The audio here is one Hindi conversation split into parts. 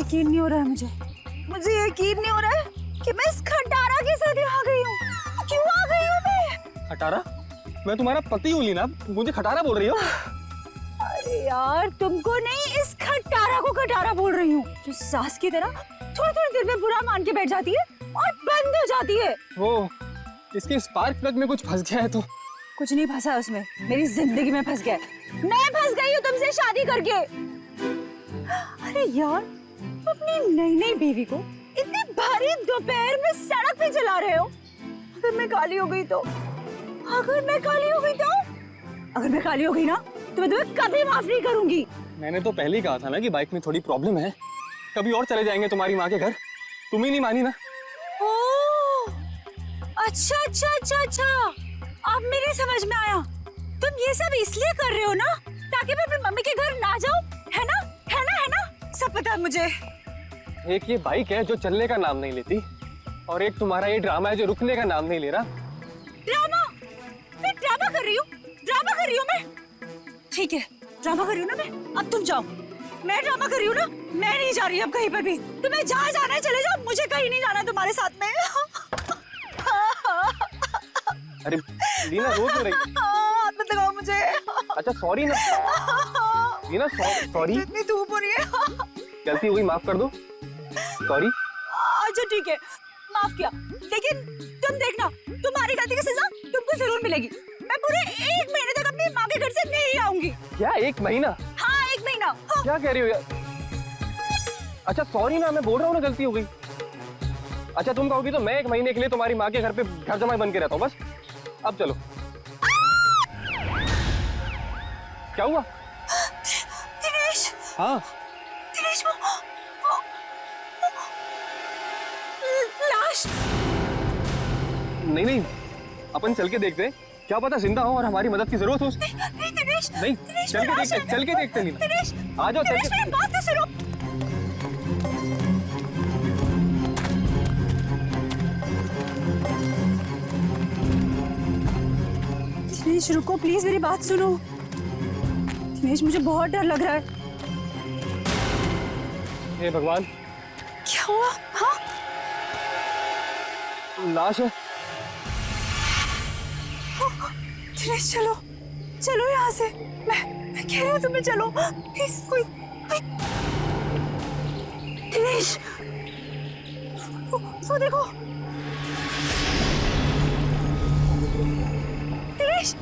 यकीन नहीं हो रहा है मुझे यकीन नहीं हो रहा है कि मैं इस खटारा के साथ यहाँ आ गई हूँ। क्यों आ गई हूँ मैं? खटारा? मैं तुम्हारा पति हूँ लीना, मुझे खटारा बोल रही हो? अरे यार तुमको नहीं, इस खटारा को खटारा बोल रही हूँ, जो सास की तरह थोड़ी थोड़ी देर में बुरा मान के बैठ जाती है और बंद हो जाती है। वो इसके स्पार्क प्लग में कुछ फंस गया है तो। कुछ नहीं फंसा उसमें, मेरी जिंदगी में फंस गया है। मैं फंस गई हूँ तुमसे शादी करके। अरे यार, अपनी नई नई बीवी को इतनी भारी दोपहर में सड़क पे चला रहे हो। अगर मैं काली हो गई तो, अगर मैं काली हो गई तो, अगर मैं काली हो गई ना तो मैं तुम्हें कभी माफ नहीं करूंगी। मैंने तो पहले ही कहा था ना कि बाइक में थोड़ी प्रॉब्लम है, कभी और चले जाएंगे तुम्हारी माँ के घर। तुम ही नहीं मानी ना। ओह, अच्छा अच्छा अच्छा अच्छा, अब मेरे समझ में आया। तुम ये सब इसलिए कर रहे हो ना ताकि मैं अपनी मम्मी के घर ना जाऊं, है ना? है ना? है ना? सब पता है मुझे। एक ये बाइक है जो चलने का नाम नहीं लेती, और एक तुम्हारा ये ड्रामा है जो रुकने का नाम नहीं ले रहा। ड्रामा? मैं ड्रामा कर रही हूँ? ड्रामा कर रही हूँ मैं? ठीक है, ड्रामा कर रही हूँ ना मैं। अब तुम जाओ। मैं ड्रामा कर रही हूँ ना, मैं नहीं जा रही अब कहीं पर भी। तुम्हें जहाँ जाना है चले जाओ, मुझे कहीं नहीं जाना तुम्हारे साथ में। अरे लीना रो क्यों रही? हाथ मत लगाओ मुझे। अच्छा सॉरी ना लीना, सॉरी। इतनी धूप हो रही है। गलती हुई, माफ कर दो। सॉरी। अच्छा ठीक है, माफ किया, लेकिन तुम देखना, तुम्हारी गलती की सजा तुमको जरूर मिलेगी। मैं पूरे 1 महीने तक अपनी माँ के घर से नहीं आऊंगी। क्या 1 महीना? हाँ 1 महीना। हाँ। क्या कह रही हो यार? अच्छा सॉरी ना, मैं बोल रहा हूँ ना गलती हो गई। अच्छा तुम कहोगी तो मैं 1 महीने के लिए तुम्हारी माँ के घर पे घर जमाई बन के रहता हूँ बस। अब चलो। क्या हुआ? दिनेश। हाँ दिनेश, वो लाश। नहीं, अपन चल के देखते हैं, क्या पता जिंदा हो और हमारी मदद की जरूरत हो। नहीं दिनेश, नहीं, चल के देखते लीना। दिनेश, आ जाओ चल दिनेश के। मेरी बात तो सुनो। दिनेश रुको प्लीज, मेरी बात सुनो। दिनेश मुझे बहुत डर लग रहा है। हे भगवान, क्या हुआ? हाँ लाश है। दिनेश चलो, चलो यहाँ से। मैं कह रही हूँ तुम्हें चलो प्लीज। कोई दिनेश, वो देखो। दिनेश,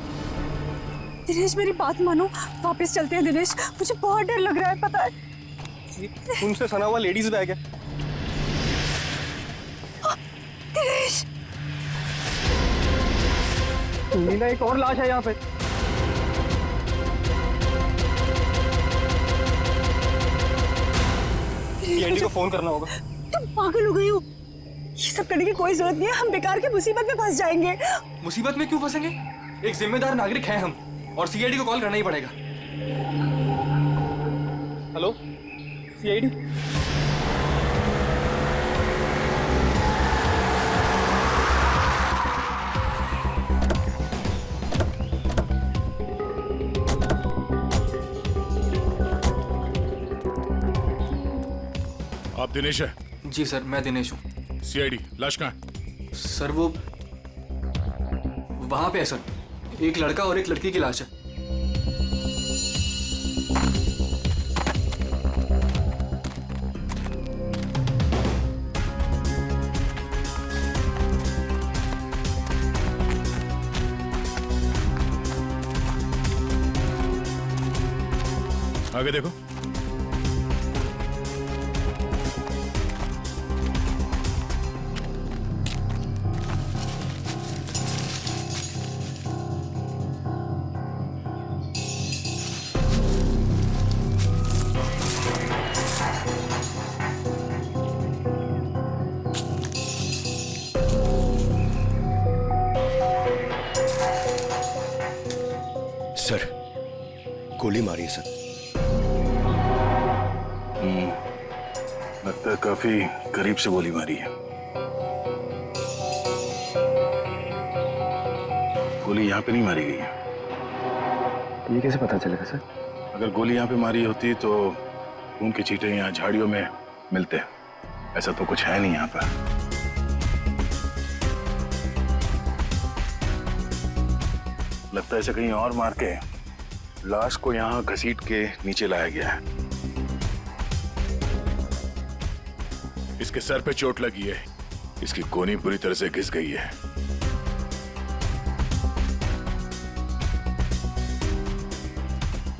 दिनेश मेरी बात मानो, वापस चलते हैं दिनेश। मुझे बहुत डर लग रहा है, पता है। तुमसे सना हुआ लेडीज बैग है। दिनेश, लीना एक और लाश है यहाँ पे। सीआईडी को फोन करना होगा। तुम पागल हो गई हो? ये सब करने की कोई जरूरत नहीं है, हम बेकार की मुसीबत में फंस जाएंगे। मुसीबत में क्यों फंसेंगे? एक जिम्मेदार नागरिक हैं हम, और सीआईडी को कॉल करना ही पड़ेगा। Hello CID. आप दिनेश है? जी सर, मैं दिनेश हूँ। सीआईडी, लाश कहाँ है? सर वो वहाँ पे है सर, एक लड़का और एक लड़की की लाश है। आगे देखो। सर, गोली मारी है सर। लगता है काफी करीब से गोली मारी है। गोली यहाँ पे नहीं मारी गई है। ये कैसे पता चलेगा सर? अगर गोली यहाँ पे मारी होती तो खून के छींटे यहाँ झाड़ियों में मिलते हैं। ऐसा तो कुछ है नहीं यहाँ पर। लगता है इसे कहीं और मार के लाश को यहाँ घसीट के नीचे लाया गया है। इसके सर पे चोट लगी है, इसकी कोहनी पूरी तरह से घिस गई है।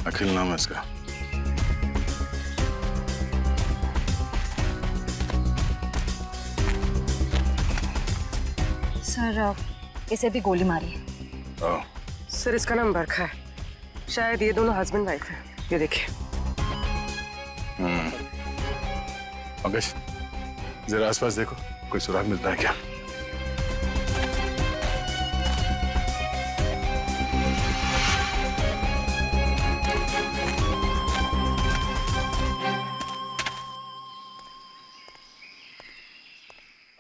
अखिल नाम है इसका। सर इसे भी गोली मारी है। ओह, सर इसका नाम बरखा है, शायद ये दोनों हस्बैंड वाइफ है। ये देखिए। पंकज जरा आसपास देखो, कोई सुराग मिलता है क्या?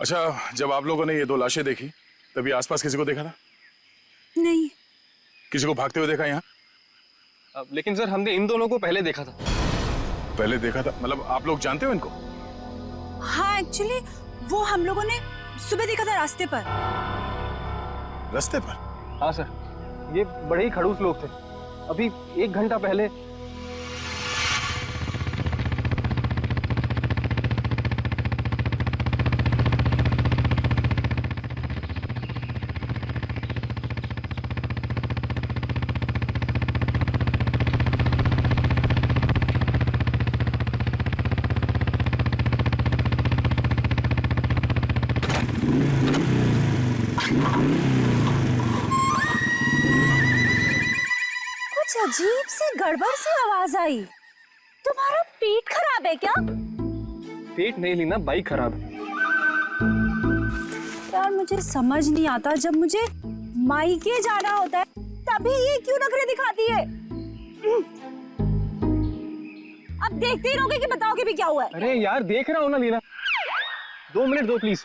अच्छा, जब आप लोगों ने ये दो लाशें देखी तभी आसपास किसी को देखा था? नहीं। किसी को भागते हुए देखा यहाँ? लेकिन सर हमने इन दोनों को पहले देखा था। पहले देखा था मतलब आप लोग जानते हो इनको? हाँ एक्चुअली वो हम लोगों ने सुबह देखा था रास्ते पर। रास्ते पर? हाँ सर, ये बड़े ही खड़ूस लोग थे। अभी 1 घंटा पहले। कुछ अजीब सी गड़बड़ सी आवाज आई। तुम्हारा पेट खराब है क्या? पेट नहीं ली ना, बाइक खराब है। यार मुझे समझ नहीं आता, जब मुझे मायके जाना होता है तभी ये क्यों नखरे दिखाती है? अब देखते ही रहोगे कि बताओगे भी क्या हुआ है? अरे यार देख रहा हूँ ना लीना, 2 मिनट दो प्लीज।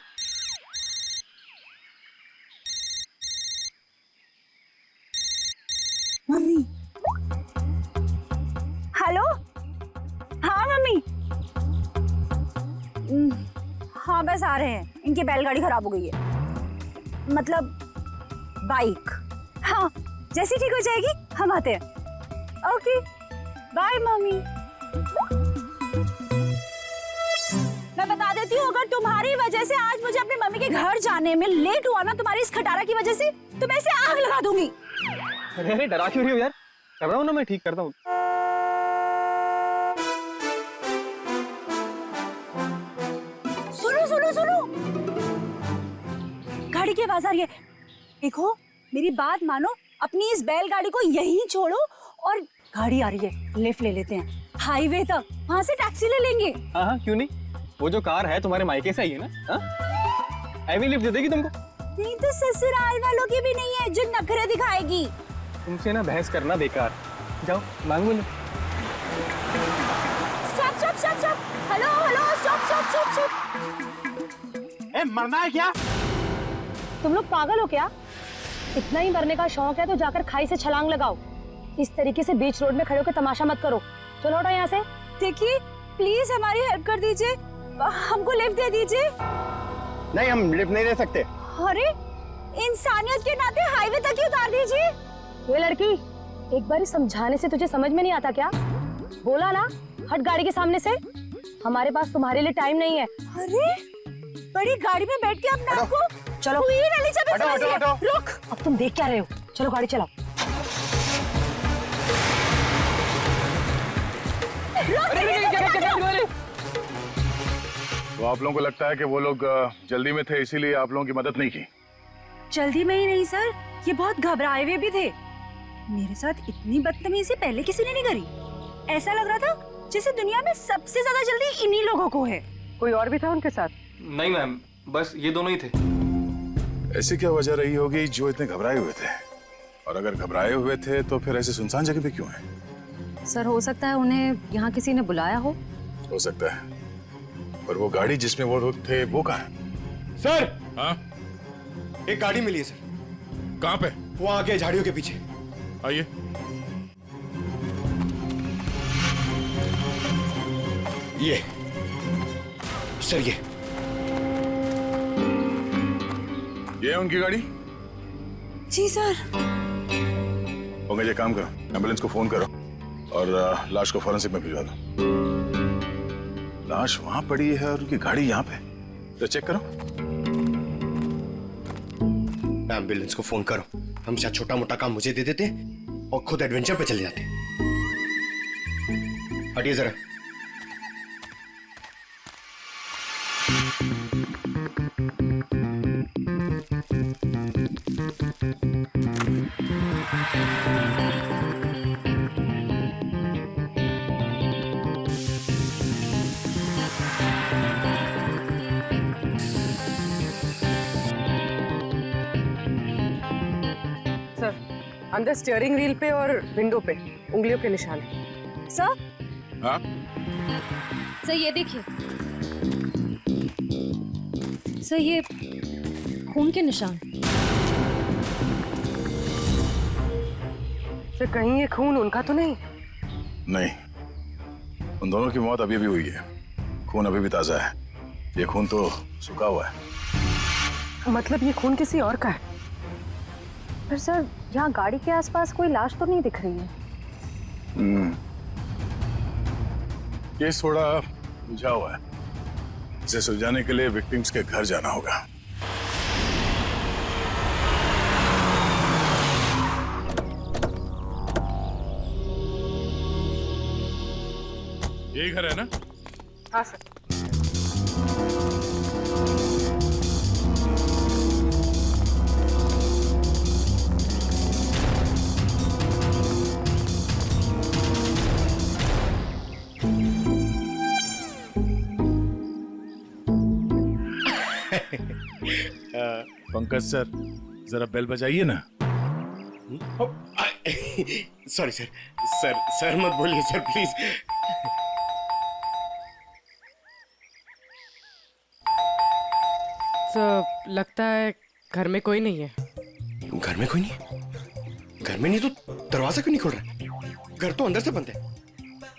मम्मी। हेलो। हाँ मम्मी। हाँ बस आ रहे हैं, इनकी बैलगाड़ी खराब हो गई है, मतलब बाइक। हाँ जैसी ठीक हो जाएगी हम आते हैं। Okay bye mummy. मैं बता देती हूँ, अगर तुम्हारी वजह से आज मुझे अपनी मम्मी के घर जाने में लेट हुआ ना, तुम्हारी इस खटारा की वजह से, तो मैं इसे आग लगा दूंगी। अरे डरा क्यों रही हो यार? कर रहा हूँ ना, मैं ठीक करता हूँ। सुनो सुनो सुनो, गाड़ी की आवाज आ रही है। देखो मेरी बात मानो, अपनी इस बैलगाड़ी को यहीं छोड़ो और गाड़ी आ रही है, लिफ्ट ले लेते हैं हाईवे तक, वहां से टैक्सी ले लेंगे। हाँ हाँ क्यों नहीं, वो जो कार है तुम्हारे मायके से आई है ना, हाँ? ऐवी लिफ्ट दे देगी तुमको। नहीं तो ससुराल वालों की भी नहीं है जो नखरे दिखाएगी। तुमसे ना बहस करना बेकार, जाओ मांगो lift. Stop stop stop stop, hello hello stop stop stop stop. ए, मरना है क्या? तुम लोग पागल हो क्या? इतना ही मरने का शौक है तो जाकर खाई से छलांग लगाओ। इस तरीके से बीच रोड में खड़े होकर तमाशा मत करो। चलो हटो यहाँ से। देखिए प्लीज हमारी हेल्प कर दीजिए, हमको लिफ्ट दे दीजिए। नहीं, हम लिफ्ट नहीं दे सकते। अरे इंसानियत के नाते हाईवे तक ही उतार दीजिए। ये लड़की, एक बार समझाने से तुझे समझ में नहीं आता क्या? बोला ना हट गाड़ी के सामने से। हमारे पास तुम्हारे लिए टाइम नहीं है। अरे बड़ी गाड़ी में बैठ के अपने आप को चलो हुई वाली जगह समझ गए। रुक। अब तुम देख क्या रहे हो? चलो गाड़ी चलाओ। तो आप लोगों को लगता है कि वो लोग जल्दी में थे इसीलिए आप लोगों की मदद नहीं की? जल्दी में ही नहीं सर, ये बहुत घबराए हुए भी थे। मेरे साथ इतनी बदतमीजी पहले किसी ने नहीं करी। ऐसा लग रहा था जैसे दुनिया में सबसे ज्यादा जल्दी इन्हीं लोगों को है। कोई और भी था उनके साथ? नहीं मैम, बस ये दोनों ही थे। ऐसी क्या वजह रही होगी जो इतने घबराए हुए थे? और अगर घबराए हुए थे तो फिर ऐसे सुनसान जगह पे क्यों है? सर हो सकता है उन्हें यहाँ किसी ने बुलाया हो सकता है, पर वो गाड़ी जिसमें वो लोग थे वो कहाँ है? सर, हाँ एक गाड़ी मिली है सर, कहाँ पे? वो आगे झाड़ियों के पीछे। आइए। ये सर ये है उनकी गाड़ी। जी सर। पंकज एक काम करो, एम्बुलेंस को फोन करो और लाश को फॉरेंसिक में भिजवा दो। लाश वहां पड़ी है और उनकी गाड़ी यहाँ पे, तो चेक करो। एम्बुलेंस को फोन करो। हम शायद छोटा मोटा काम मुझे दे देते और खुद एडवेंचर पे चले जाते। हटिए जरा। सर, अंदर स्टीयरिंग व्हील पे और विंडो पे उंगलियों के निशान हैं। सर। हाँ सर ये देखिए, सर ये खून के निशान। सर कहीं ये खून उनका तो नहीं? नहीं, उन दोनों की मौत अभी अभी हुई है। खून अभी भी ताजा है। ये खून तो सूखा हुआ है। मतलब ये खून किसी और का है? पर सर यहाँ गाड़ी के आसपास कोई लाश तो नहीं दिख रही है। केस थोड़ा उलझा हुआ है। इसे सुलझाने के लिए विक्टिम्स के घर जाना होगा। यही घर है ना? हाँ सर। पंकज सर, जरा बेल बजाइए ना। सॉरी सर, सर मत बोलिए सर प्लीज। तो लगता है घर में कोई नहीं है। घर में कोई नहीं? घर में नहीं तो दरवाजा क्यों नहीं खोल रहा? घर तो अंदर से बंद है।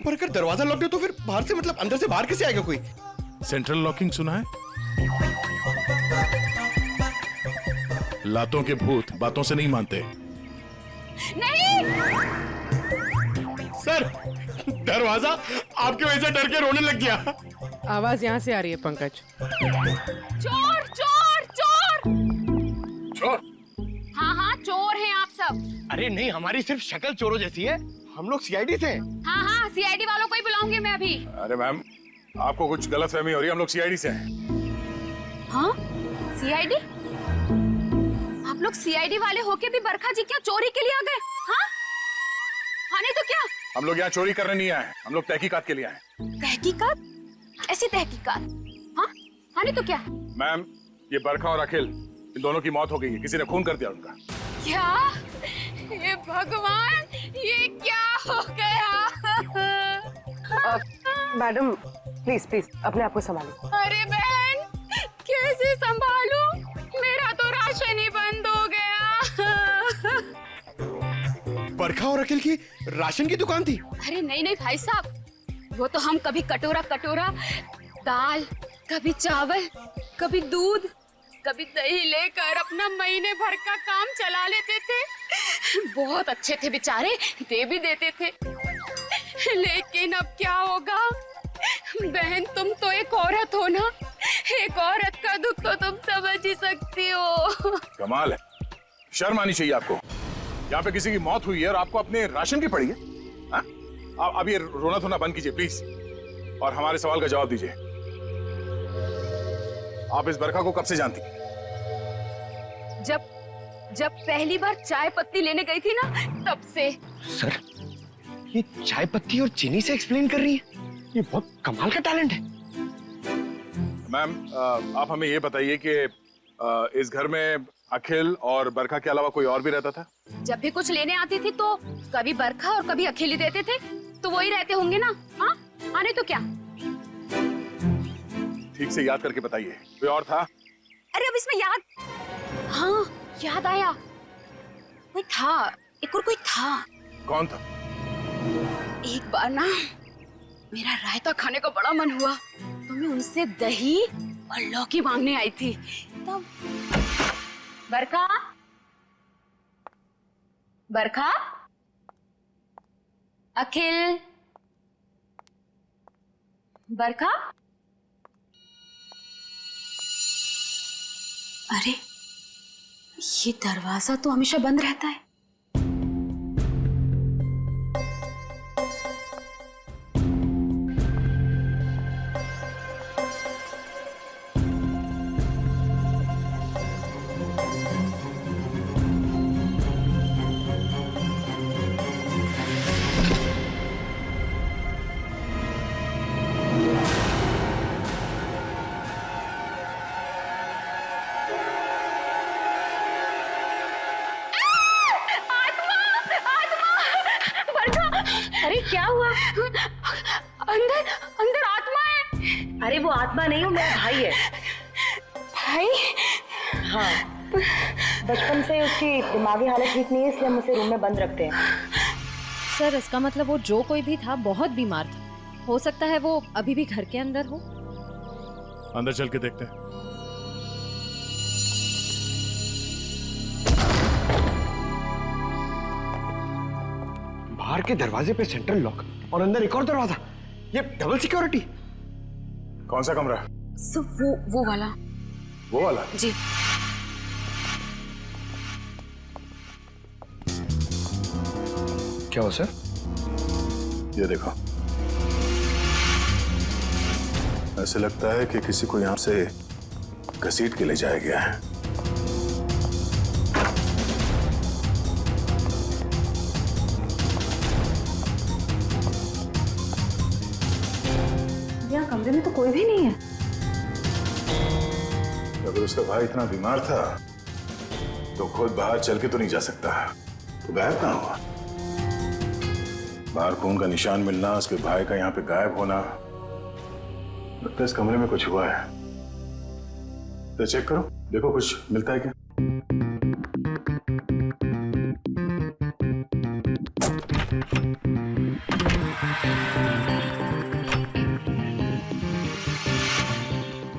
पर अगर दरवाजा लॉक है तो फिर बाहर से, मतलब अंदर से बाहर कैसे आएगा कोई? सेंट्रल लॉकिंग सुना है? लातों के भूत बातों से नहीं मानते। नहीं। सर, दरवाजा आपकी वजह से डर के रोने लग गया। आवाज यहाँ से आ रही है पंकज। चोर चोर चोर। चोर? हाँ हाँ चोर हैं आप सब। अरे नहीं, हमारी सिर्फ शक्ल चोरों जैसी है। हम लोग सीआईडी से हैं। हाँ हाँ सीआईडी वालों को ही बुलाऊंगी मैं अभी। अरे मैम, आपको कुछ गलतफहमी हो रही है। हम लोग सीआईडी से हैं। हाँ सीआईडी? आप लोग सीआईडी वाले होके भी बरखा जी क्या चोरी के लिए आ गए? हाँ हाँ नहीं तो क्या? हम लोग यहाँ चोरी करने नहीं आए, हम लोग तहकीकात के लिए आए। तहकीकात? ऐसी तहकीकात? हाँ हाँ नहीं तो क्या? मैम, ये बरखा और अखिल, इन दोनों की मौत हो गई है। किसी ने खून कर दिया उनका। क्या? ये भगवान, ये क्या हो गया? मैडम प्लीज प्लीज अपने आप को संभालिए। अरे बहन, कैसे संभालूं? मेरा तो राशन ही बंद हो गया। बरखा और अखिल की राशन की दुकान थी? अरे नहीं नहीं भाई साहब, वो तो हम कभी कटोरा कटोरा दाल, कभी चावल, कभी दूध, कभी दही लेकर अपना महीने भर का काम चला लेते थे। बहुत अच्छे थे बेचारे, दे भी देते थे। लेकिन अब क्या होगा? बहन तुम तो एक औरत हो ना, एक औरत का दुख तो तुम समझ ही सकती हो। कमाल है, शर्म आनी चाहिए आपको। यहाँ पे किसी की मौत हुई है और आपको अपने राशन की पड़ी है। हाँ? अब ये रोना धोना बंद कीजिए प्लीज, और हमारे सवाल का जवाब दीजिए। आप इस बरखा को कब से जानती? जब पहली बार चाय पत्ती लेने गई थी ना, तब से। सर, ये चाय पत्ती और चीनी से एक्सप्लेन कर रही है? ये बहुत कमाल का टैलेंट है। मैम, आप हमें ये बताइए कि इस घर में अखिल और बरखा के अलावा कोई और भी रहता था? जब भी कुछ लेने आती थी तो कभी बरखा और कभी अखिल ही देते थे, तो वही रहते होंगे ना। हाँ आने तो क्या? ठीक से याद करके बताइए, कोई और था? अरे अब इसमें याद, हाँ याद आया, कोई था, एक और कोई था। कौन था? एक बार ना मेरा रायता खाने का बड़ा मन हुआ, तो मैं उनसे दही और लौकी मांगने आई थी तब। बरखा, बरखा, अखिल, बरखा। अरे ये दरवाजा तो हमेशा बंद रहता है। अरे क्या हुआ? अंदर अंदर आत्मा है। अरे वो आत्मा नहीं, वो मेरा भाई है। भाई? हाँ, बचपन से उसकी दिमागी हालत ठीक नहीं है, इसलिए हम उसे रूम में बंद रखते हैं। सर इसका मतलब वो जो कोई भी था बहुत बीमार था। हो सकता है वो अभी भी घर के अंदर हो। अंदर चल के देखते हैं। बाहर के दरवाजे पे सेंट्रल लॉक और अंदर एक और दरवाजा। ये डबल सिक्योरिटी। कौन सा कमरा? सो वो वाला। वो वाला? जी। क्या हो सर? ये देखो, ऐसे लगता है कि किसी को यहां से घसीट के ले जाया गया है। यहाँ कमरे में तो कोई भी नहीं है। अगर उसका भाई इतना बीमार था तो खुद बाहर चल के तो नहीं जा सकता, तो गायब कहाँ हुआ? बाहर खून का निशान मिलना, उसके भाई का यहाँ पे गायब होना, लगता है इस कमरे में कुछ हुआ है। तो चेक करो, देखो कुछ मिलता है क्या।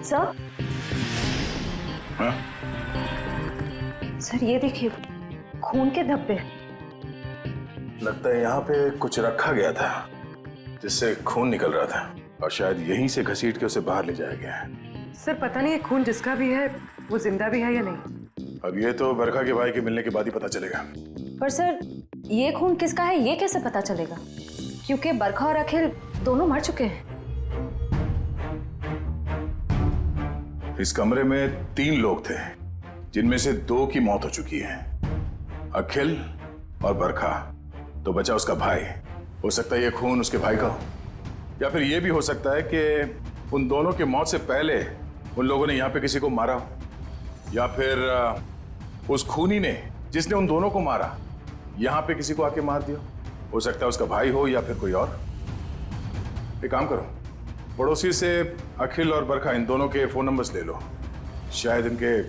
सर, हाँ? सर ये देखिए, खून के धब्बे। लगता है यहाँ पे कुछ रखा गया था जिससे खून निकल रहा था और शायद यहीं से घसीट के उसे बाहर ले जाया गया है। सर पता नहीं ये खून जिसका भी है वो जिंदा भी है या नहीं। अब ये तो बरखा के भाई के मिलने के बाद ही पता चलेगा। पर सर ये खून किसका है ये कैसे पता चलेगा? क्योंकि बरखा और अखिल दोनों मर चुके हैं। इस कमरे में 3 लोग थे जिनमें से 2 की मौत हो चुकी है, अखिल और बरखा। तो बचा उसका भाई। हो सकता है ये खून उसके भाई का हो, या फिर ये भी हो सकता है कि उन दोनों की मौत से पहले उन लोगों ने यहाँ पे किसी को मारा हो, या फिर उस खूनी ने जिसने उन दोनों को मारा यहाँ पे किसी को आके मार दिया। हो सकता है उसका भाई हो या फिर कोई और। एक काम करो, पड़ोसी से अखिल और बरखा इन दोनों के फोन नंबर्स ले लो, शायद इनके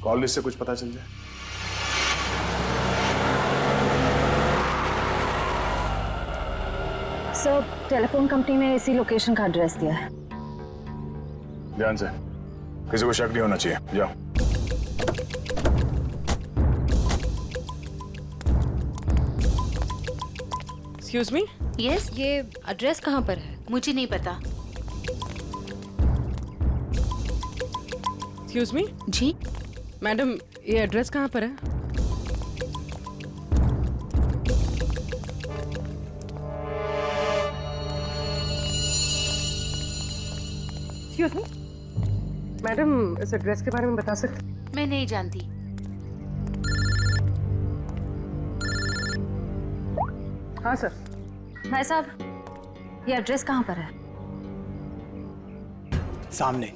कॉल लिस्ट से कुछ पता चल जाए। सर टेलीफोन कंपनी ने इसी लोकेशन का एड्रेस दिया है। ध्यान से, किसी को शक नहीं होना चाहिए। जाओ। एक्सक्यूज मी, यस, ये एड्रेस कहाँ पर है? मुझे नहीं पता। एक्सक्यूज मी जी मैडम, ये एड्रेस कहाँ पर है? एक्सक्यूज मी मैडम, इस एड्रेस के बारे में बता सकते? मैं नहीं जानती। हाँ सर। भाई साहब, ये एड्रेस कहाँ पर है? सामने।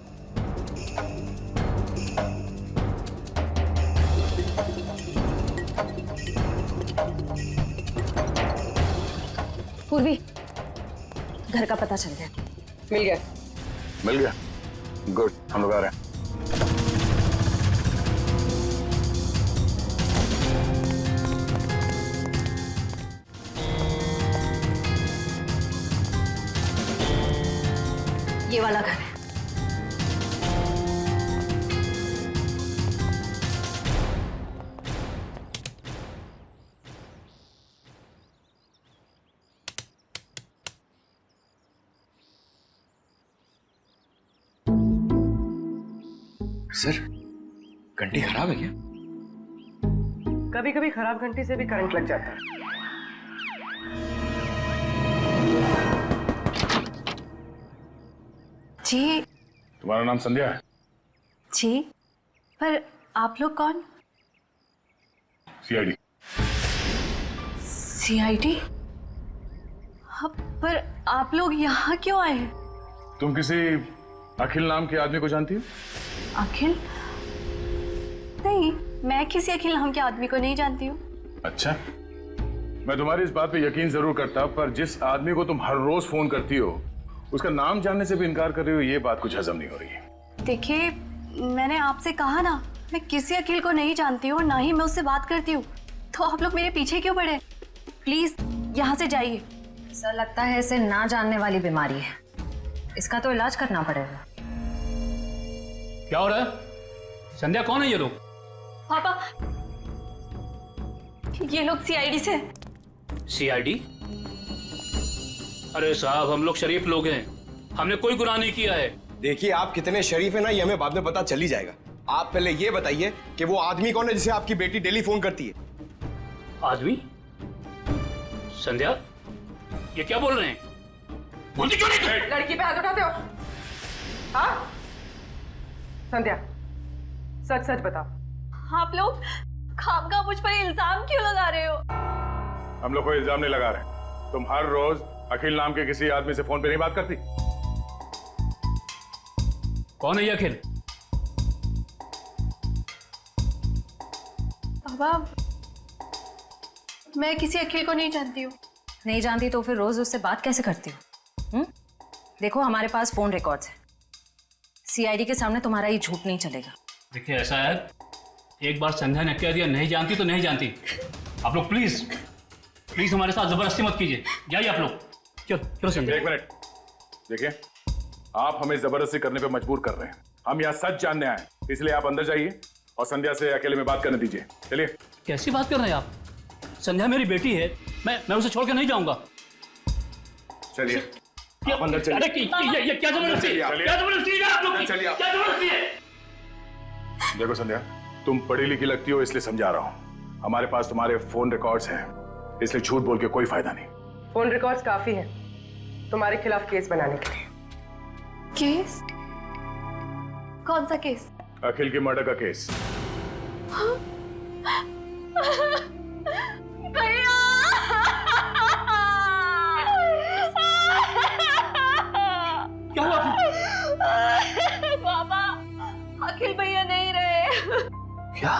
पूर्वी, घर का पता चल गया। मिल गया। मिल गया? गुड, हम लोग आ रहे हैं। ये वाला घर है। सर घंटी खराब है क्या? कभी कभी खराब घंटी से भी करंट लग जाता है। जी तुम्हारा नाम संध्या है? जी, पर आप लोग कौन? सीआईडी। सीआईडी? पर आप लोग यहाँ क्यों आए? तुम किसी अखिल नाम के आदमी को जानती हो? अखिल? नहीं, मैं किसी अखिल नाम के आदमी को नहीं जानती हूँ। अच्छा, मैं तुम्हारी इस बात पे यकीन जरूर करता, पर जिस आदमी को तुम हर रोज फोन करती हो उसका नाम जानने से भी इनकार कर रही हो, ये बात कुछ हजम नहीं हो रही है। देखिए, मैंने आपसे कहा ना, मैं किसी अखिल को नहीं जानती हूँ और ना ही मैं उससे बात करती हूँ, तो आप लोग मेरे पीछे क्यों पड़े? प्लीज यहाँ से जाइए। सर लगता है इसे ना जानने वाली बीमारी है, इसका तो इलाज करना पड़ेगा। क्या हो रहा है? संध्या कौन है ये लोग? पापा, ये लोग सीआईडी से। सीआईडी? अरे साहब, हम लोग शरीफ लोग हैं, हमने कोई गुनाह नहीं किया है। देखिए आप कितने शरीफ है ना, ये हमें बाद में पता चल ही जाएगा। आप पहले ये बताइए कि वो आदमी कौन है जिसे आपकी बेटी डेली फोन करती है? आदमी? संध्या, ये क्या बोल रहे हैं? बोलती क्यों नहीं? लड़की पे हाथ उठाते हो? हाँ संध्या, सच सच बताओ। आप लोग खामखा मुझ पर इल्जाम क्यों लगा रहे हो? हम लोग कोई इल्जाम नहीं लगा रहे। तुम हर रोज अखिल नाम के किसी आदमी से फोन पे नहीं बात करती? कौन है ये अखिल? पापा, मैं किसी अखिल को नहीं जानती हूँ। नहीं जानती तो फिर रोज उससे बात कैसे करती हो? देखो हमारे पास फोन रिकॉर्ड्स है, सीआईडी के सामने तुम्हारा ये झूठ नहीं चलेगा। देखिए ऐसा है, एक बार संध्या ने कह दिया नहीं जानती तो नहीं जानती। आप लोग प्लीज प्लीज हमारे साथ जबरदस्ती मत कीजिए। जाइए आप लोग। चलो चलो संध्या। एक मिनट, देखिए आप हमें जबरदस्ती करने पे मजबूर कर रहे हैं। हम यहाँ सच जानने आए, इसलिए आप अंदर जाइए और संध्या से अकेले में बात करने दीजिए। चलिए। कैसी बात कर रहे हैं आप? संध्या मेरी बेटी है, मैं उसे छोड़ के नहीं जाऊंगा। चलिए आप अंदर चलिए। अरे ये क्या जबरदस्ती है? क्या जबरदस्ती है आप लोग की? चलिए। क्या जबरदस्ती है? देखो संध्या, तुम पढ़ी लिखी लगती हो इसलिए समझा रहा हूँ। हमारे पास तुम्हारे फोन रिकॉर्ड्स हैं, इसलिए झूठ बोल के कोई फायदा नहीं। फोन रिकॉर्ड्स काफी है तुम्हारे खिलाफ केस बनाने के लिए। केस? कौन सा केस? अखिल के मर्डर का केस। भैया! क्या हुआ? पापा, अखिल भैया नहीं रहे। क्या?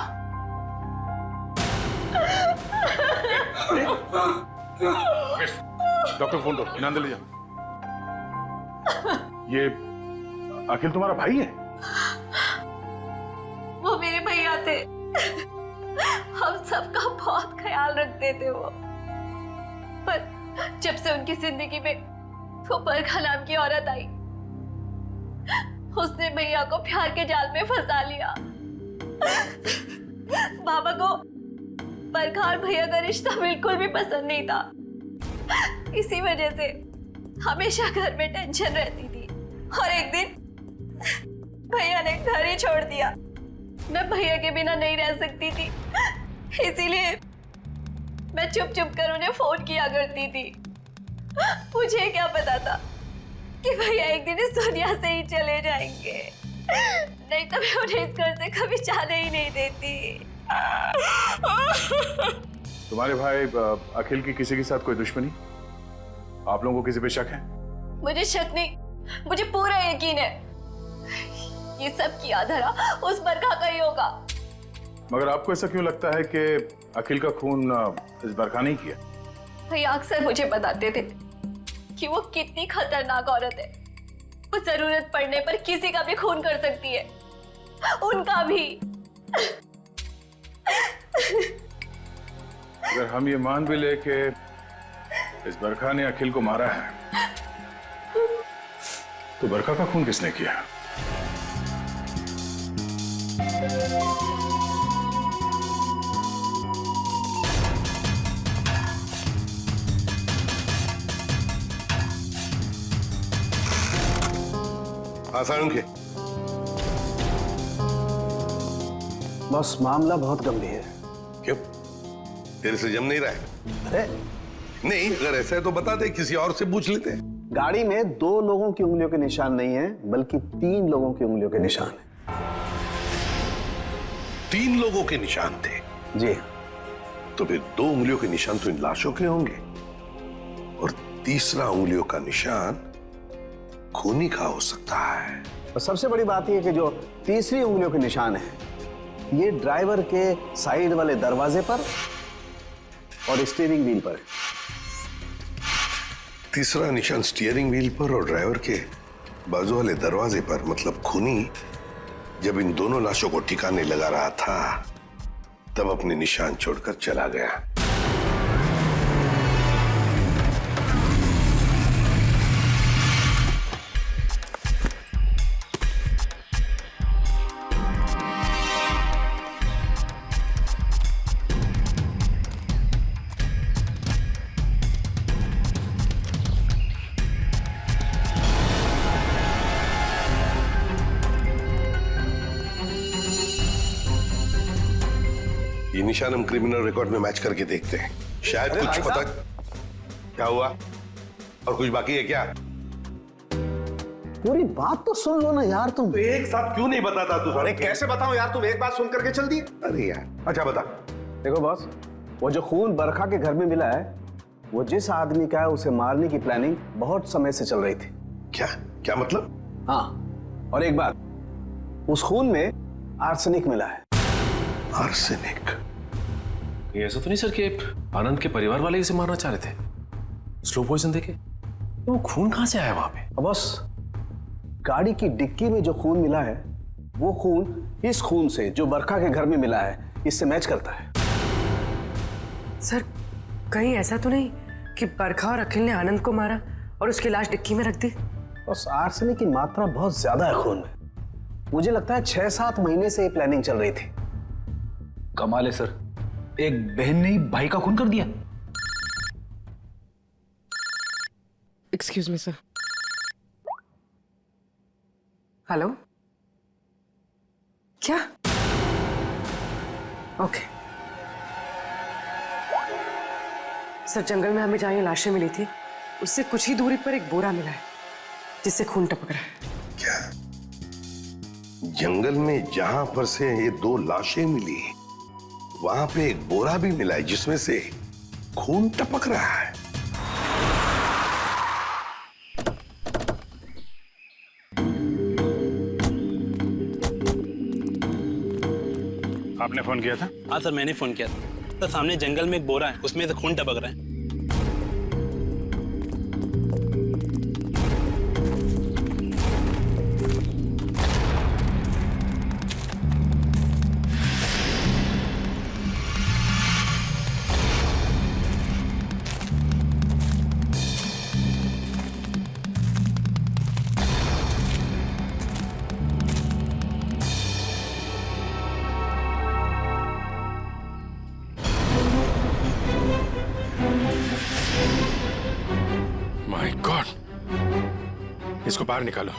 डॉक्टर फोन दो, ध्यान दे लीजिए। ये अखिल तुम्हारा भाई है? वो मेरे भैया थे, हम सबका बहुत ख्याल रखते थे वो। पर जब से उनकी जिंदगी में वो बरखा नाम की औरत आई, उसने भैया को प्यार के जाल में फंसा लिया। बाबा को बरखा और भैया का रिश्ता बिल्कुल भी पसंद नहीं था। इसी वजह से हमेशा घर में टेंशन रहती थी और एक दिन भैया ने घर ही छोड़ दिया। मैं भैया के बिना नहीं रह सकती थी, इसीलिए मैं चुप चुप कर उन्हें फोन किया करती थी। मुझे क्या पता था कि भैया एक दिन इस दुनिया से ही चले जाएंगे, नहीं तो मैं उन्हें इस घर से कभी जाने ही नहीं देती। तुम्हारे भाई अखिल की किसी के साथ कोई दुश्मनी? आप लोगों को किसी पे शक है? मुझे शक नहीं, मुझे पूरा यकीन है ये सब किया धरा उस बरखा का ही होगा। मगर आपको ऐसा क्यों लगता है कि अखिल का खून इस बरखा नहीं किया? भैया अक्सर मुझे बताते थे कि वो कितनी खतरनाक औरत है। वो जरूरत पड़ने पर किसी का भी खून कर सकती है, उनका भी। अगर हम ये मान भी ले कि इस बरखा ने अखिल को मारा है, तो बरखा का खून किसने किया? हाँ सारुण के बस मामला बहुत गंभीर है। क्यों? तेरे से जम नहीं रहा है? अरे नहीं, अगर ऐसा है तो बता दे, किसी और से पूछ लेते हैं। गाड़ी में 2 लोगों की उंगलियों के निशान नहीं है, बल्कि 3 लोगों की उंगलियों के निशान है। 3 लोगों के निशान थे? जी। तो फिर 2 उंगलियों के निशान तो इन लाशों के होंगे, और तीसरा उंगलियों का निशान खूनी का हो सकता है। और सबसे बड़ी बात यह कि जो तीसरी उंगलियों के निशान है, ये ड्राइवर के साइड वाले दरवाजे पर और स्टीयरिंग व्हील पर है। तीसरा निशान स्टीयरिंग व्हील पर और ड्राइवर के बाजू वाले दरवाजे पर, मतलब खूनी जब इन दोनों लाशों को ठिकाने लगा रहा था तब अपने निशान छोड़कर चला गया। ये निशान हम क्रिमिनल रिकॉर्ड में मैच करके देखते हैं, शायद कुछ पता। क्या हुआ? और कुछ बाकी है क्या? पूरी बात तो सुन लो ना यार तुम। तो एक साथ क्यों नहीं बताता तू? अरे कैसे बताऊं यार, तुम एक बात सुन करके चल दिए। अरे यार, अच्छा बता। देखो बॉस, वो जो खून बरखा के घर में मिला है, वो जिस आदमी का है उसे मारने की प्लानिंग बहुत समय से चल रही थी। क्या क्या मतलब? हाँ, और एक बात, उस खून में आर्सेनिक मिला है। आर्सेनिक? ये ऐसा तो नहीं सर कि आनंद के परिवार वाले इसे मारना चाह रहे थे? स्लो पॉइजन देके? वो खून कहां से आया वहां पे? बस गाड़ी की डिक्की में जो खून मिला है, वो खून इस खून से जो बरखा के घर में मिला है, इससे मैच करता है। सर, कहीं ऐसा तो नहीं कि बरखा और अखिल ने आनंद को मारा और उसकी लाश डिक्की में रख दी? बस आर्सेनिक की मात्रा बहुत ज्यादा है खून में। मुझे लगता है 6-7 महीने से ये प्लानिंग चल रही थी। कमाल है सर, एक बहन ने ही भाई का खून कर दिया। Excuse me sir. हेलो? क्या? ओके सर, जंगल में हमें जहां ये लाशें मिली थी, उससे कुछ ही दूरी पर एक बोरा मिला है जिससे खून टपक रहा है। क्या? जंगल में जहां पर से ये 2 लाशें मिली, वहां पे एक बोरा भी मिला है जिसमें से खून टपक रहा है। आपने फोन किया था? हाँ सर, मैंने फोन किया था। तो सामने जंगल में एक बोरा है, उसमें से खून टपक रहा है। माय गॉड, इसको बाहर निकालो।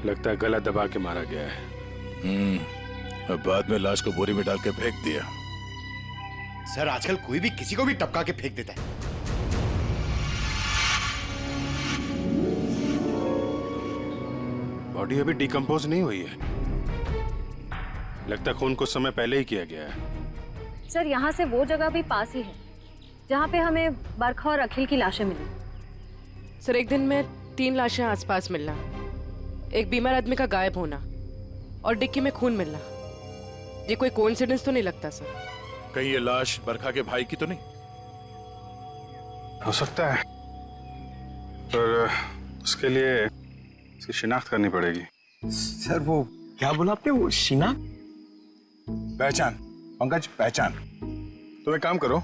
लगता है गला दबा के मारा गया है। अब बाद में लाश को बोरी में डाल के फेंक दिया। सर, आजकल कोई भी किसी को भी टपका के फेंक देता है। बॉडी अभी डिकम्पोज नहीं हुई है, लगता है खून कुछ समय पहले ही किया गया है। सर, यहाँ से वो जगह भी पास ही है जहाँ पे हमें बरखा और अखिल की लाशें मिली। सर, एक दिन में 3 लाशें आसपास मिलना, एक बीमार आदमी का गायब होना और डिक्की में खून मिलना, ये कोई कोइंसिडेंस तो नहीं लगता सर? कहीं ये लाश बरखा के भाई की तो नहीं? हो सकता है, पर उसके लिए इसकी शिनाख्त करनी पड़ेगी। सर, वो क्या बोला आपने? वो शिनाख्त? पहचान पंकज, पहचान। तुम एक काम करो,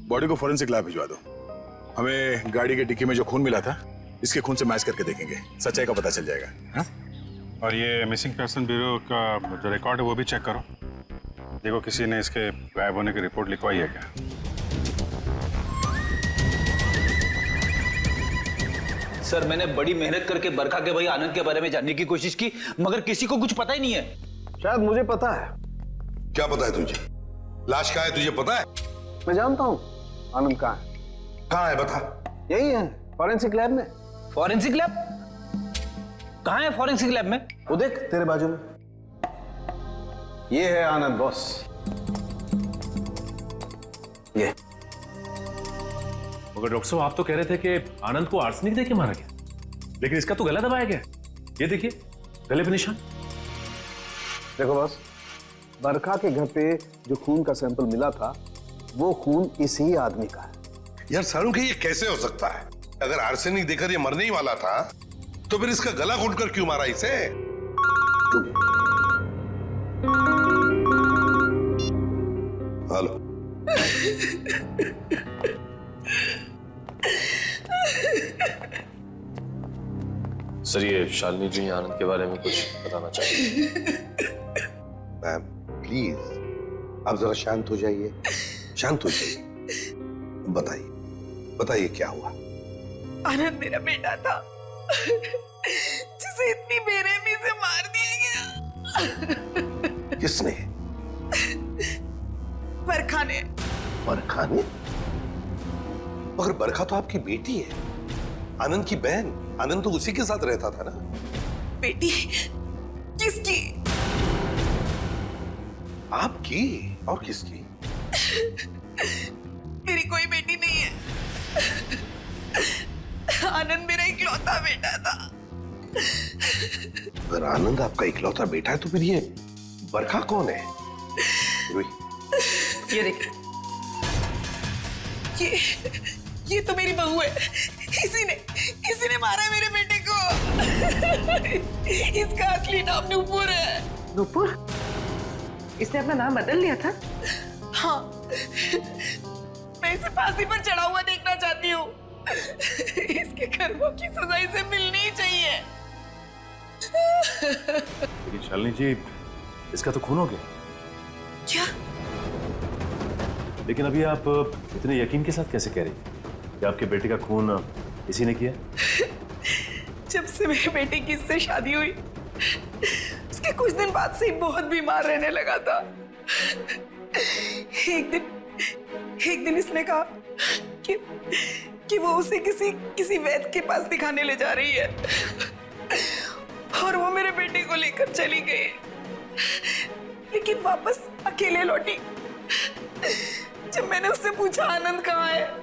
बॉडी को फोरेंसिक लैब भिजवा दो। हमें गाड़ी के डिक्की में जो खून मिला था, इसके खून से मैच करके देखेंगे, सच्चाई का पता चल जाएगा। हाँ? और ये मिसिंग पर्सन ब्यूरो का जो रिकॉर्ड है वो भी चेक करो, देखो किसी ने इसके गायब होने की रिपोर्ट लिखवाई है क्या। सर मैंने बड़ी मेहनत करके बरखा के भाई आनंद के बारे में जानने की कोशिश की, मगर किसी को कुछ पता ही नहीं है। शायद मुझे पता है। क्या पता है तुझे? लाश कहाँ है तुझे पता है? मैं जानता हूँ आनंद कहाँ है। कहाँ है बता? यही है, फॉरेंसिक लैब में। Forensic lab? कहाँ है फॉरेंसिक लैब में? वो देख तेरे बाजू में, ये है आनंद बॉस। ये मगर डॉक्टर साहब आप तो कह रहे थे कि आनंद को आर्सेनिक देके मारा गया, लेकिन इसका तो गला दबाया गया। ये देखिए गले पे निशान। देखो बॉस, बरखा के घर पे जो खून का सैंपल मिला था वो खून इसी आदमी का है। यार सारुण ये कैसे हो सकता है? अगर आर्सेनिक देकर ये मरने ही वाला था तो फिर इसका गला घोंटकर क्यों मारा इसे? हेलो सर ये शालिनी जी आनंद के बारे में कुछ बताना चाहिए। मैम प्लीज आप जरा शांत हो जाइए, शांत हो जाइए। बताइए बताइए क्या हुआ? आनंद मेरा बेटा था जिसे इतनी बेरहमी से मार दिया गया। किसने? बरखा ने। बरखा ने? मगर बरखा तो आपकी बेटी है, आनंद की बहन। आनंद तो उसी के साथ रहता था ना। बेटी? किसकी? आपकी और किसकी? मेरी कोई बेटी नहीं है। आनंद मेरा इकलौता बेटा था। अगर आनंद आपका इकलौता बेटा है तो फिर ये बरखा कौन है? ये देखिए, ये तो मेरी बहू है। इसी ने मारा मेरे बेटे को। इसका असली नाम नूपुर है। नूपुर? इसने अपना नाम बदल लिया था? हाँ, मैं इसे फांसी पर चढ़ा हुआ देखना चाहती हूँ। इसके कर्मों की सजा इसे मिलनी ही चाहिए। लेकिन शालिनी जी इसका तो खून हो गया। क्या? लेकिन अभी आप इतने यकीन के साथ कैसे कह रही हैं कि आपके बेटे का खून इसी ने किया? जब से मेरे बेटे की इससे शादी हुई उसके कुछ दिन बाद से ही बहुत बीमार रहने लगा था। एक दिन इसने कहा कि वो उसे किसी वैद्य के पास दिखाने ले जा रही है और वो मेरे बेटे को लेकर चली गई, लेकिन वापस अकेले लौटी। जब मैंने उससे पूछा आनंद कहाँ है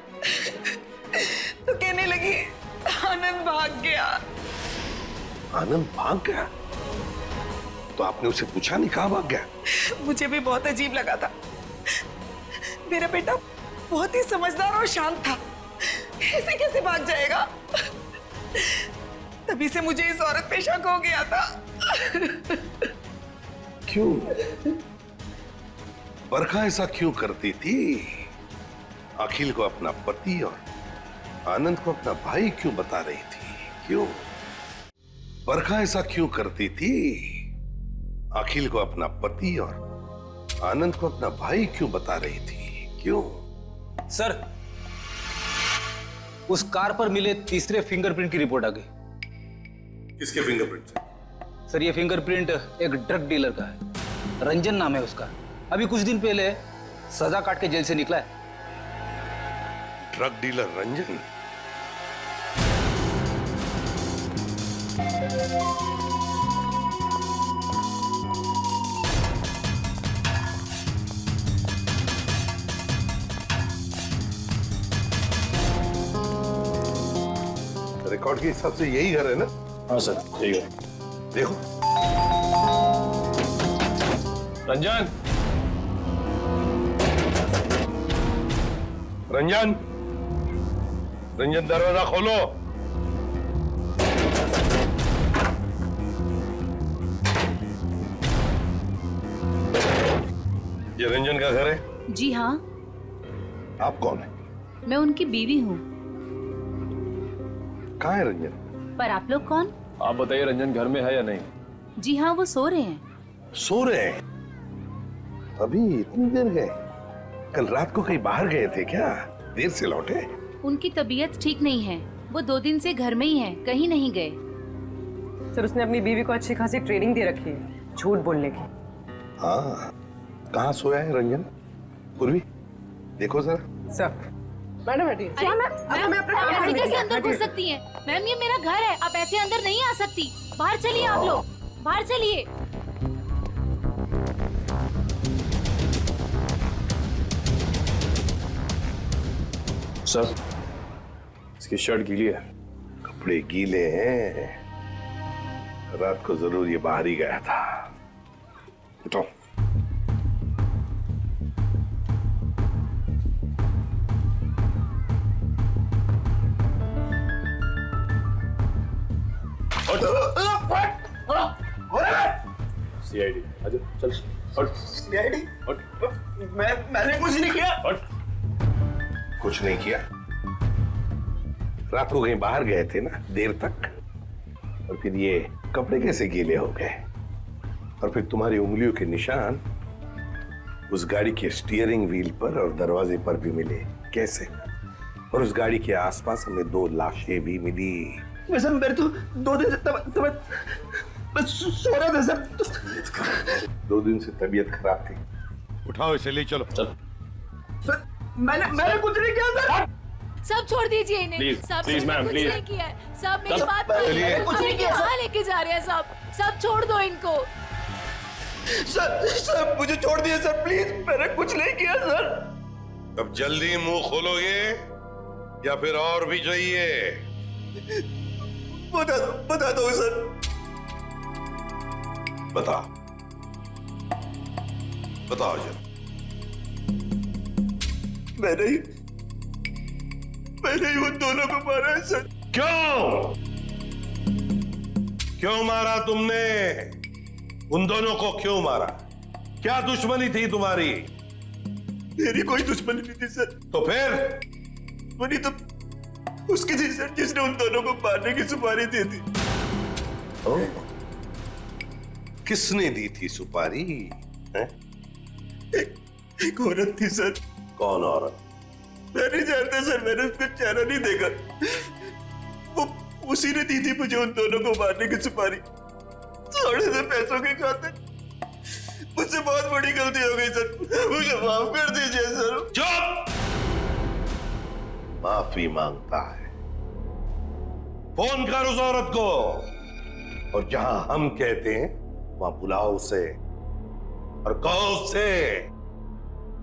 तो कहने लगी आनंद भाग गया। आनंद भाग गया? तो आपने उसे पूछा नहीं कहाँ भाग गया? मुझे भी बहुत अजीब लगा था। मेरा बेटा बहुत ही समझदार और शांत था, ऐसे कैसे भाग जाएगा? तभी से मुझे इस औरत पे शक हो गया था। क्यों? बरखा ऐसा क्यों करती थी? अखिल को अपना पति और आनंद को अपना भाई क्यों बता रही थी? क्यों? बरखा ऐसा क्यों करती थी? अखिल को अपना पति और आनंद को अपना भाई क्यों बता रही थी? क्यों? सर, उस कार पर मिले तीसरे फिंगरप्रिंट की रिपोर्ट आ गई। किसके फिंगरप्रिंट? सर ये फिंगरप्रिंट एक ड्रग डीलर का है, रंजन नाम है उसका। अभी कुछ दिन पहले सजा काट के जेल से निकला है। Drug dealer Ranjan? रिकॉर्ड के हिसाब से यही घर है ना? हाँ सर यही है। देखो रंजन, रंजन, रंजन दरवाजा खोलो। ये रंजन का घर है? जी हाँ। आप कौन है? मैं उनकी बीवी हूँ। कहाँ है रंजन? पर आप लोग कौन? आप बताइए रंजन घर में है या नहीं? जी हाँ, वो सो रहे हैं। सो रहे हैं? अभी इतनी देर गए? कल रात को कहीं बाहर गए थे क्या? देर से लौटे? उनकी तबीयत ठीक नहीं है, वो 2 दिन से घर में ही है, कहीं नहीं गए। सर उसने अपनी बीवी को अच्छी खासी ट्रेनिंग दे रखी है झूठ बोलने की। हाँ, कहाँ सोया है रंजन? पूर्वी देखो जरा। सर मैडम बैठिए। आप ऐसे कैसे अंदर घुस सकती हैं? मैम ये मेरा घर है, आप ऐसे अंदर नहीं आ सकती। बाहर चलिए आप लोग, बाहर चलिए। सर इसकी शर्ट गीली है। कपड़े गीले हैं, रात को जरूर ये बाहर ही गया था। उठो। सीआईडी आजा चल। सीआईडी? मैंने कुछ नहीं किया। कुछ नहीं किया? रात को कहीं बाहर गए थे ना देर तक, और फिर ये कपड़े कैसे गीले हो गए? और फिर तुम्हारी उंगलियों के निशान उस गाड़ी के स्टीयरिंग व्हील पर और दरवाजे पर भी मिले, कैसे? और उस गाड़ी के आसपास हमें 2 लाशें भी मिली। वैसे मेरे तो 2 दिन से मैं सो रहा था सर। 2 दिन से तबीयत खराब थी। उठाओ इसे, ले चलो। चल। सर मैंने कुछ नहीं किया सर। सब छोड़ दीजिए इन्हें। प्लीज मैम कुछ नहीं किया है। सब मेरी बात कुछ नहीं किया। कहाँ लेके जा रहे हैं? सब छोड़ दो इनको। सर मुझे छोड़ दिए सर, प्लीज। मैंने कुछ नहीं किया सर। अब जल्दी मुंह खोलोगे या फिर और भी चाहिए? बता दो सर। बताओ जरा। मैंने ही उन दोनों को मारा है सर। क्यों मारा तुमने? उन दोनों को क्यों मारा? क्या दुश्मनी थी तुम्हारी? मेरी कोई दुश्मनी नहीं थी सर। तो फिर? दुश्मनी तो उसकी थी सर जिसने उन दोनों को मारने की सुपारी दी थी। किसने दी थी सुपारी? एक औरत थी सर। कौन औरत? मैं नहीं जानता सर, मैंने उसका चेहरा नहीं देखा। वो उसी ने दी थी मुझे उन दोनों को मारने की सुपारी, थोड़े से पैसों के खातिर। मुझसे बहुत बड़ी गलती हो गई सर, मुझे माफ कर दीजिए सर। चुप! माफी मांगता है? फोन कर उस औरत को, और जहां हम कहते हैं वहां बुलाओ उसे, और कहो उससे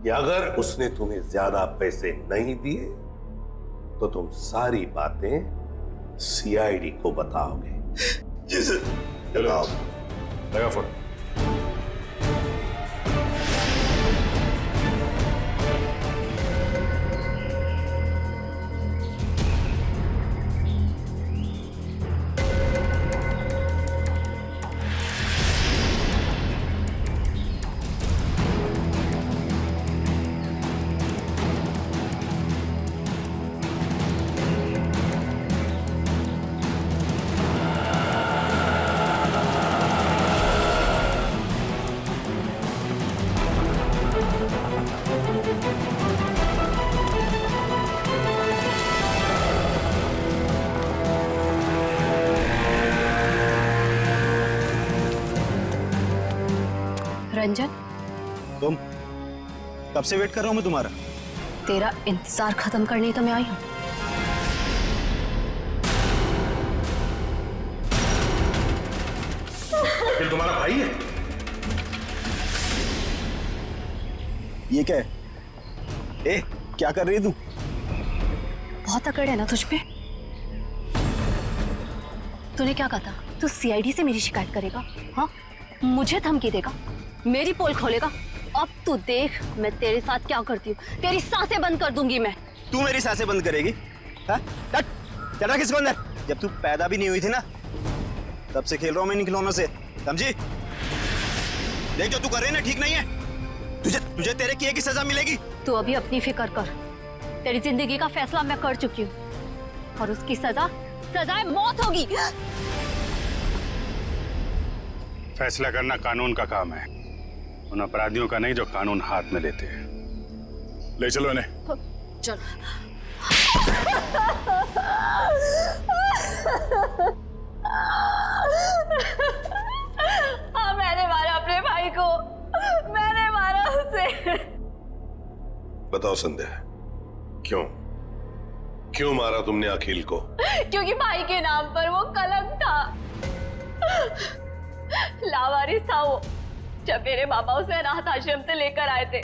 कि अगर उसने तुम्हें ज्यादा पैसे नहीं दिए तो तुम सारी बातें सीआईडी को बताओगे। जी सर। चलो लगा फोन। रंजन, तुम कब से वेट कर रहा हूं मैं तुम्हारा? तेरा इंतजार खत्म करने ही तो मैं आई हूँ। फिर तुम्हारा भाई है? ये क्या है? ए, क्या कर रही है तू? बहुत अकड़ है ना तुझ पे। तूने क्या कहा था? तू सीआईडी से मेरी शिकायत करेगा? हाँ, मुझे धमकी देगा, मेरी पोल खोलेगा। अब तू देख मैं तेरे साथ क्या करती हूँ। तेरी सांसें बंद कर दूंगी मैं। तू मेरी सांसें बंद करेगी? चला किसको अंदर? जब तू पैदा भी नहीं हुई थी ना, तब से खेल रहा हूं मैं इन खिलौनों से, समझी? देख जो तू कर रही है ना ठीक नहीं है। तुझे तेरे किए की सजा मिलेगी। तू अभी अपनी फिक्र कर। तेरी जिंदगी का फैसला मैं कर चुकी हूँ, और उसकी सजा मौत होगी। फैसला करना कानून का काम है, उन अपराधियों का नहीं जो कानून हाथ में लेते हैं। ले चलो इन्हें। चलो। हाँ, मैंने मारा अपने भाई को, मैंने मारा उसे। बताओ संध्या, क्यों क्यों मारा तुमने अखिल को? क्योंकि भाई के नाम पर वो कलंक था, लावारिस था वो। जब मेरे मामा उसे अनाथ आश्रम से लेकर आए थे,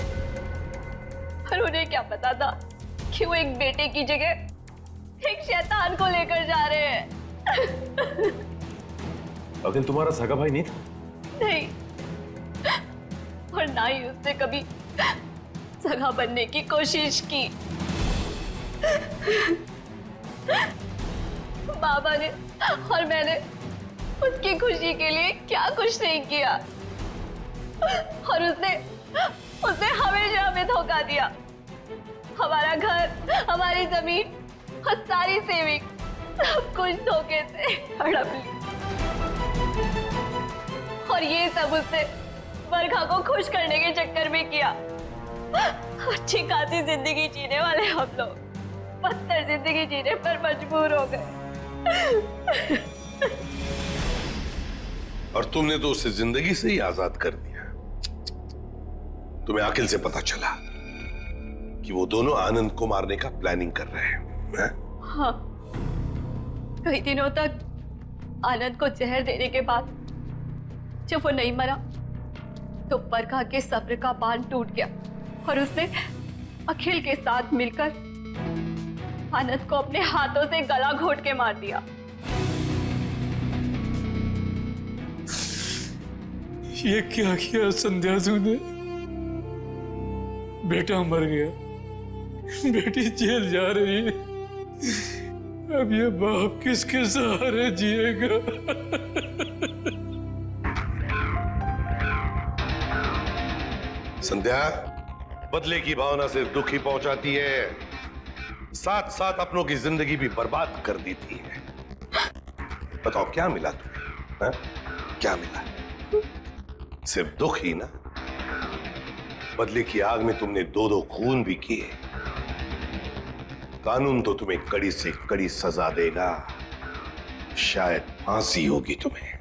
पर उन्हें क्या पता था कि वो एक बेटे की जगह एक शैतान को लेकर जा रहे हैं। अखिल तुम्हारा सगा भाई नहीं था? नहीं, और ना ही उसने कभी सगा बनने की कोशिश की। बाबा ने और मैंने उसकी खुशी के लिए क्या कुछ नहीं किया, और उसने हमेशा हमें धोखा दिया। हमारा घर, हमारी जमीन और सारी सेविंग सब कुछ धोखे से हड़प ली, और ये सब उसने बरखा को खुश करने के चक्कर में किया। अच्छी खासी जिंदगी जीने वाले हम लोग बदतर जिंदगी जीने पर मजबूर हो गए। और तुमने तो उसे जिंदगी से ही आजाद कर दिया। तुम्हें अखिल से पता चला कि वो दोनों आनंद को मारने का प्लानिंग कर रहे हैं। हाँ, कई दिनों तक आनंद को जहर देने के बाद जब वो नहीं मरा तो बरखा के सब्र का बांध टूट गया, और उसने अखिल के साथ मिलकर आनंद को अपने हाथों से गला घोट के मार दिया। ये क्या किया संध्या तूने? बेटा मर गया, बेटी जेल जा रही है, अब ये बाप किसके सहारे जिएगा? संध्या, बदले की भावना से दुख ही पहुंचाती है, साथ साथ अपनों की जिंदगी भी बर्बाद कर देती है। बताओ क्या मिला तुम्हें? हा? क्या मिला? सिर्फ दुख ही ना? बदले की आग में तुमने दो खून भी किए। कानून तो तुम्हें कड़ी से कड़ी सजा देगा, शायद फांसी होगी तुम्हें।